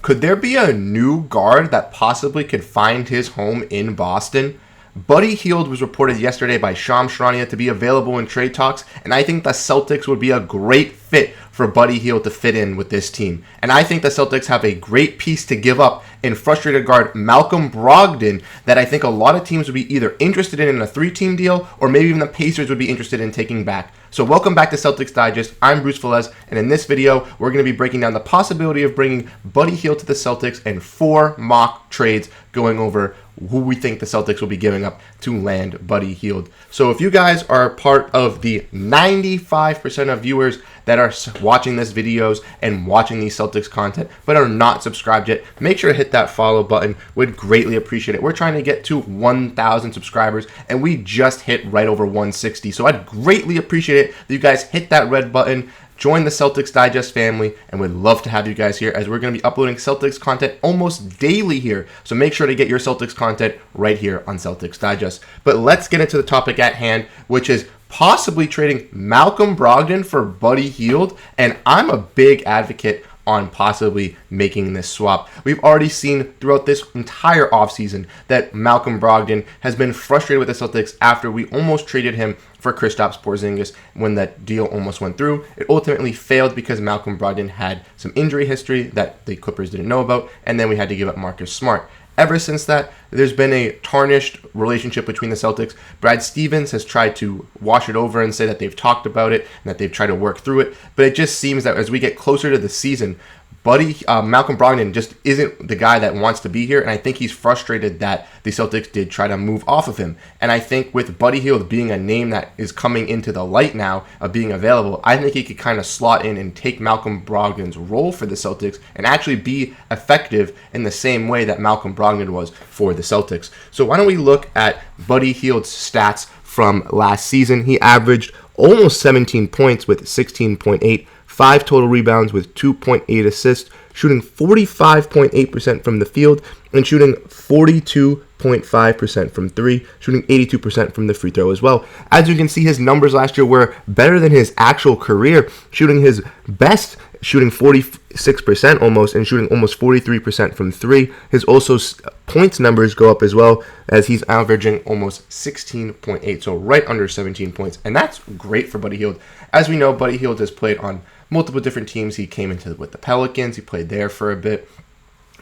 Could there be a new guard that possibly could find his home in Boston? Buddy Hield was reported yesterday by Shams Charania to be available in trade talks, and I think the Celtics would be a great fit for Buddy Hield to fit in with this team. And I think the Celtics have a great piece to give up in frustrated guard Malcom Brogdon that I think a lot of teams would be either interested in a 3-team deal, or maybe even the Pacers would be interested in taking back. So welcome back to Celtics Digest. I'm Bruce Veliz, and in this video, we're going to be breaking down the possibility of bringing Buddy Hield to the Celtics and 4 mock trades, going over who we think the Celtics will be giving up to land Buddy Hield. So if you guys are part of the 95% of viewers that are watching these videos and watching these Celtics content but are not subscribed yet, make sure to hit that follow button. We'd greatly appreciate it. We're trying to get to 1,000 subscribers, and we just hit right over 160. So I'd greatly appreciate it that you guys hit that red button, join the Celtics Digest family, and we'd love to have you guys here as we're going to be uploading Celtics content almost daily here. So make sure to get your Celtics content right here on Celtics Digest. But let's get into the topic at hand, which is possibly trading Malcom Brogdon for Buddy Hield. And I'm a big advocate on possibly making this swap. We've already seen throughout this entire offseason that Malcom Brogdon has been frustrated with the Celtics after we almost traded him for Kristaps Porzingis when that deal almost went through. It ultimately failed because Malcom Brogdon had some injury history that the Clippers didn't know about, and then we had to give up Marcus Smart. Ever since that, there's been a tarnished relationship between the Celtics. Brad Stevens has tried to wash it over and say that they've talked about it and that they've tried to work through it. But it just seems that as we get closer to the season, Malcom Brogdon just isn't the guy that wants to be here, and I think he's frustrated that the Celtics did try to move off of him. And I think with Buddy Hield being a name that is coming into the light now of being available, I think he could kind of slot in and take Malcom Brogdon's role for the Celtics and actually be effective in the same way that Malcom Brogdon was for the Celtics. So why don't we look at Buddy Hield's stats from last season. He averaged almost 17 points with 16.8, 5 total rebounds with 2.8 assists, shooting 45.8% from the field, and shooting 42.5% from 3, shooting 82% from the free throw as well. As you can see, his numbers last year were better than his actual career, shooting his best, shooting 46% almost, and shooting almost 43% from 3. His also points numbers go up as well, as he's averaging almost 16.8, so right under 17 points, and that's great for Buddy Hield. As we know, Buddy Hield has played on multiple different teams. He came into with the Pelicans. He played there for a bit.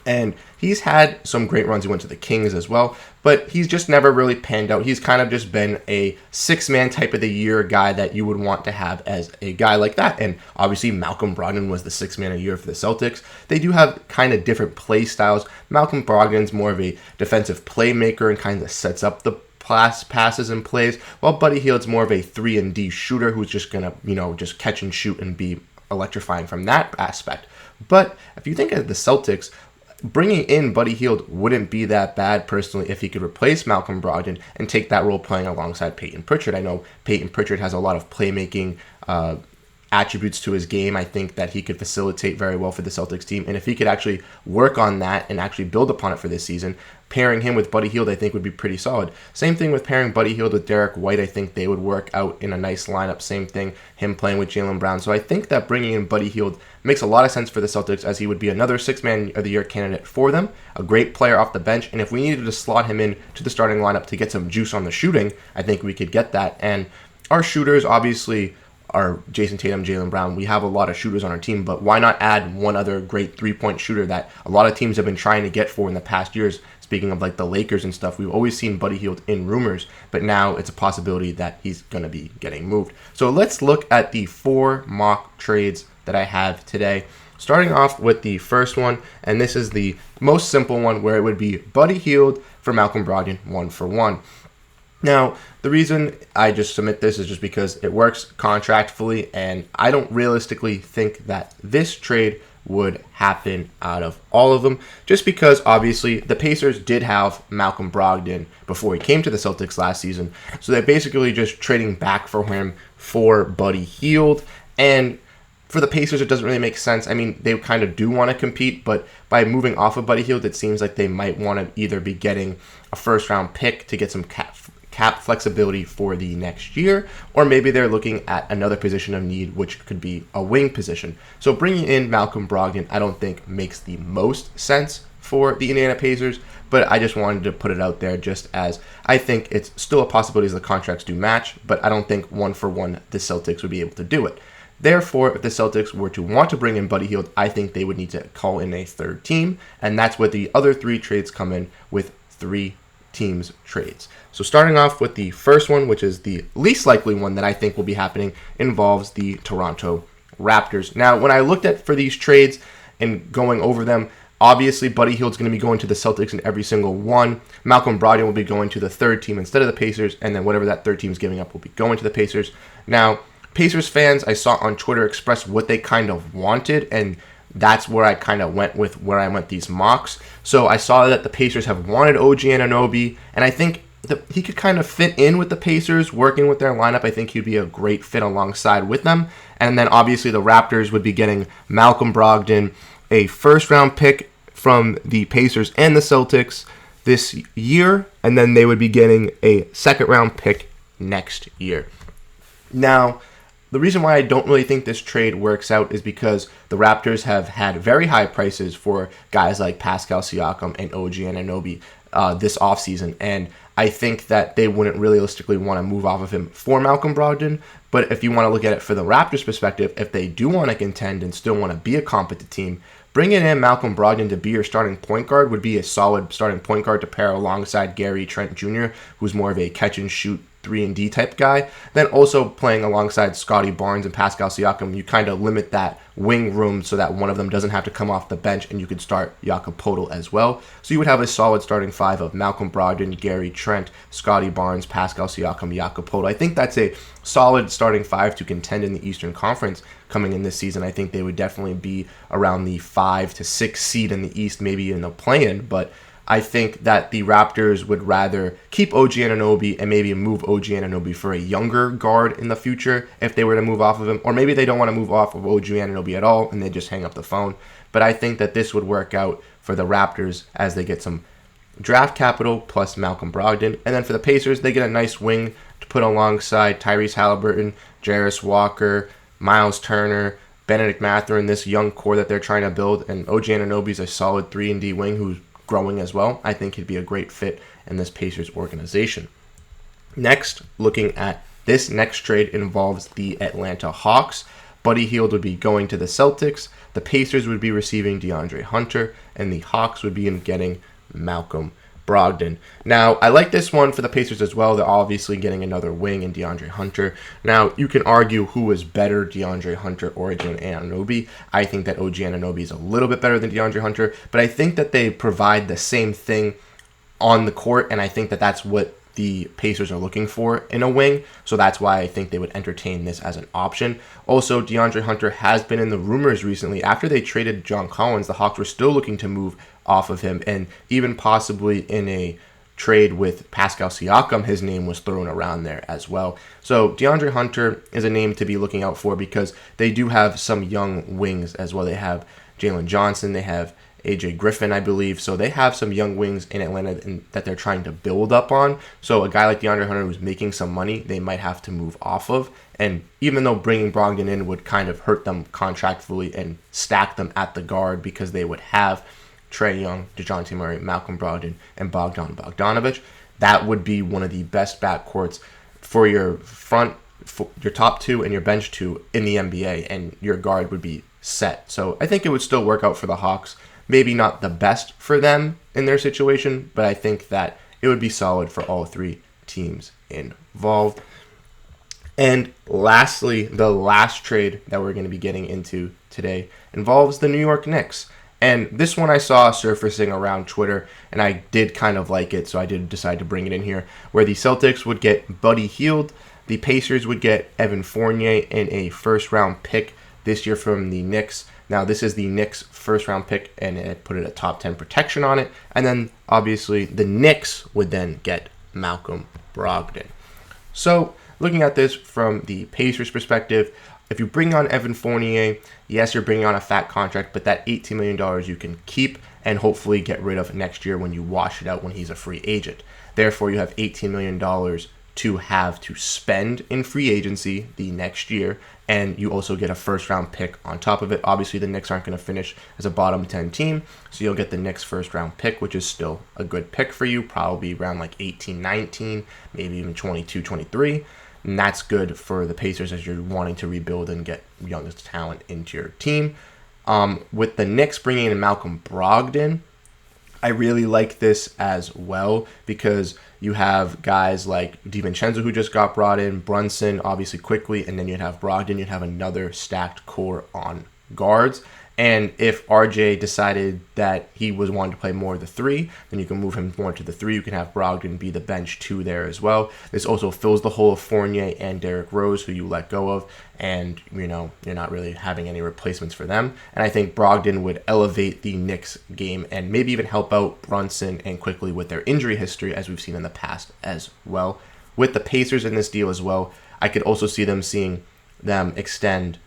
And he's had some great runs. He went to the Kings as well. But he's just never really panned out. He's kind of just been a six-man type of the year guy that you would want to have as a guy like that. And obviously Malcom Brogdon was the six-man a year for the Celtics. They do have kind of different play styles. Malcom Brogdon's more of a defensive playmaker and kind of sets up the passes and plays, while Buddy Hield's more of a 3-and-D shooter who's just going to, just catch and shoot and be electrifying from that aspect. But if you think of the Celtics, bringing in Buddy Hield wouldn't be that bad personally if he could replace Malcom Brogdon and take that role playing alongside Payton Pritchard. I know Payton Pritchard has a lot of playmaking attributes to his game. I think that he could facilitate very well for the Celtics team, and if he could actually work on that and actually build upon it for this season, pairing him with Buddy Hield I think would be pretty solid. Same thing with pairing Buddy Hield with Derrick White. I think they would work out in a nice lineup. Same thing, him playing with Jaylen Brown. So I think that bringing in Buddy Hield makes a lot of sense for the Celtics, as he would be another six-man of the year candidate for them, a great player off the bench, and if we needed to slot him in to the starting lineup to get some juice on the shooting, I think we could get that. And our shooters obviously are Jayson, Tatum, Jaylen Brown. We have a lot of shooters on our team, but why not add one other great three-point shooter that a lot of teams have been trying to get for in the past years? Speaking of like the Lakers and stuff, we've always seen Buddy Hield in rumors, but now it's a possibility that he's going to be getting moved. So let's look at the 4 mock trades that I have today. Starting off with the first one, and this is the most simple one, where it would be Buddy Hield for Malcom Brogdon 1-for-1. Now, the reason I just submit this is just because it works contractually, and I don't realistically think that this trade would happen out of all of them, just because obviously the Pacers did have Malcom Brogdon before he came to the Celtics last season, so they're basically just trading back for him for Buddy Hield. And for the Pacers, it doesn't really make sense. I mean, they kind of do want to compete, but by moving off of Buddy Hield, it seems like they might want to either be getting a first-round pick to get some cap flexibility for the next year, or maybe they're looking at another position of need, which could be a wing position. So bringing in Malcom Brogdon, I don't think makes the most sense for the Indiana Pacers, but I just wanted to put it out there just as I think it's still a possibility as the contracts do match, but I don't think one for one the Celtics would be able to do it. Therefore, if the Celtics were to want to bring in Buddy Hield, I think they would need to call in a third team, and that's where the other three trades come in with 3 teams trades. So starting off with the first one, which is the least likely one that I think will be happening, involves the Toronto Raptors. Now, when I looked at for these trades and going over them, obviously Buddy Hield's going to be going to the Celtics in every single one. Malcom Brogdon will be going to the third team instead of the Pacers, and then whatever that third team is giving up will be going to the Pacers. Now, Pacers fans I saw on Twitter express what they kind of wanted, and that's where I kind of went with where I went these mocks. So I saw that the Pacers have wanted OG Anunoby, and I think that he could kind of fit in with the Pacers, working with their lineup. I think he'd be a great fit alongside with them. And then obviously the Raptors would be getting Malcom Brogdon, a first-round pick from the Pacers and the Celtics this year, and then they would be getting a second-round pick next year. Now, the reason why I don't really think this trade works out is because the Raptors have had very high prices for guys like Pascal Siakam and OG Anunoby this offseason, and I think that they wouldn't realistically want to move off of him for Malcom Brogdon. But if you want to look at it for the Raptors' perspective, if they do want to contend and still want to be a competent team, bringing in Malcom Brogdon to be your starting point guard would be a solid starting point guard to pair alongside Gary Trent Jr., who's more of a catch-and-shoot 3-and-D type guy. Then also playing alongside Scotty Barnes and Pascal Siakam, you kind of limit that wing room so that one of them doesn't have to come off the bench, and you could start Jakob Poeltl as well. So you would have a solid starting 5 of Malcom Brogdon, Gary Trent, Scotty Barnes, Pascal Siakam, Jakob Poeltl. I think that's a solid starting 5 to contend in the Eastern Conference coming in this season. I think they would definitely be around the 5 to 6 seed in the East, maybe in the play-in, but I think that the Raptors would rather keep OG Anunoby and maybe move OG Anunoby for a younger guard in the future if they were to move off of him. Or maybe they don't want to move off of OG Anunoby at all and they just hang up the phone. But I think that this would work out for the Raptors as they get some draft capital plus Malcom Brogdon. And then for the Pacers, they get a nice wing to put alongside Tyrese Halliburton, Jarris Walker, Miles Turner, Benedict Mathurin, this young core that they're trying to build. And OG Anunoby is a solid 3-and-D wing who's growing as well. I think he'd be a great fit in this Pacers organization. Next, looking at this next trade involves the Atlanta Hawks. Buddy Hield would be going to the Celtics. The Pacers would be receiving DeAndre Hunter, and the Hawks would be getting Malcom Brogdon. Now, I like this one for the Pacers as well. They're obviously getting another wing in DeAndre Hunter. Now, you can argue who is better, DeAndre Hunter or OG Anunoby. I think that OG Anunoby is a little bit better than DeAndre Hunter, but I think that they provide the same thing on the court, and I think that that's what the Pacers are looking for in a wing, so that's why I think they would entertain this as an option. Also, DeAndre Hunter has been in the rumors recently. After they traded John Collins, the Hawks were still looking to move off of him, and even possibly in a trade with Pascal Siakam, his name was thrown around there as well. So DeAndre Hunter is a name to be looking out for because they do have some young wings as well. They have Jaylen Johnson, they have AJ Griffin, I believe. So they have some young wings in Atlanta that they're trying to build up on. So a guy like DeAndre Hunter who's making some money, they might have to move off of. And even though bringing Brogdon in would kind of hurt them contractually and stack them at the guard because they would have Trae Young, DeJounte Murray, Malcom Brogdon, and Bogdan Bogdanovic, that would be one of the best backcourts for your your top 2 and your bench 2 in the NBA, and your guard would be set. So I think it would still work out for the Hawks. Maybe not the best for them in their situation, but I think that it would be solid for all 3 teams involved. And lastly, the last trade that we're going to be getting into today involves the New York Knicks. And this one I saw surfacing around Twitter, and I did kind of like it, so I did decide to bring it in here, where the Celtics would get Buddy Hield, the Pacers would get Evan Fournier, and a first-round pick this year from the Knicks. Now, this is the Knicks' first-round pick, and it put a top 10 protection on it. And then, obviously, the Knicks would then get Malcom Brogdon. So, looking at this from the Pacers' perspective, if you bring on Evan Fournier, yes, you're bringing on a fat contract, but that $18 million you can keep and hopefully get rid of next year when you wash it out when he's a free agent. Therefore, you have $18 million to have to spend in free agency the next year, and you also get a first-round pick on top of it. Obviously, the Knicks aren't going to finish as a bottom 10 team, so you'll get the Knicks first-round pick, which is still a good pick for you, probably around like 18, 19, maybe even 22, 23. And that's good for the Pacers as you're wanting to rebuild and get youngest talent into your team. With the Knicks bringing in Malcom Brogdon, I really like this as well because you have guys like DiVincenzo who just got brought in, Brunson obviously quickly, and then you'd have Brogdon. You'd have another stacked core on guards. And if RJ decided that he was wanting to play more of the 3, then you can move him more to the 3. You can have Brogdon be the bench 2 there as well. This also fills the hole of Fournier and Derrick Rose, who you let go of, and you're not really having any replacements for them. And I think Brogdon would elevate the Knicks game and maybe even help out Brunson and quickly with their injury history, as we've seen in the past as well. With the Pacers in this deal as well, I could also see them extend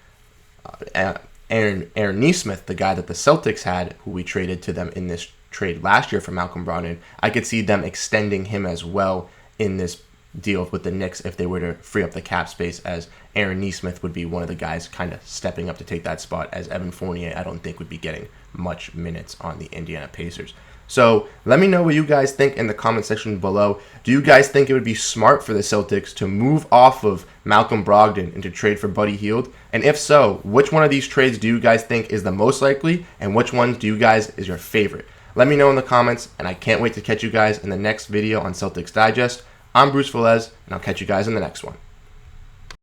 Aaron Nesmith, the guy that the Celtics had, who we traded to them in this trade last year for Malcom Brogdon. I could see them extending him as well in this deal with the Knicks if they were to free up the cap space, as Aaron Nesmith would be one of the guys kind of stepping up to take that spot, as Evan Fournier I don't think would be getting much minutes on the Indiana Pacers. So let me know what you guys think in the comment section below. Do you guys think it would be smart for the Celtics to move off of Malcom Brogdon and to trade for Buddy Hield? And if so, which one of these trades do you guys think is the most likely, and which ones do you guys is your favorite? Let me know in the comments, and I can't wait to catch you guys in the next video on Celtics Digest. I'm Bruce Veliz, and I'll catch you guys in the next one.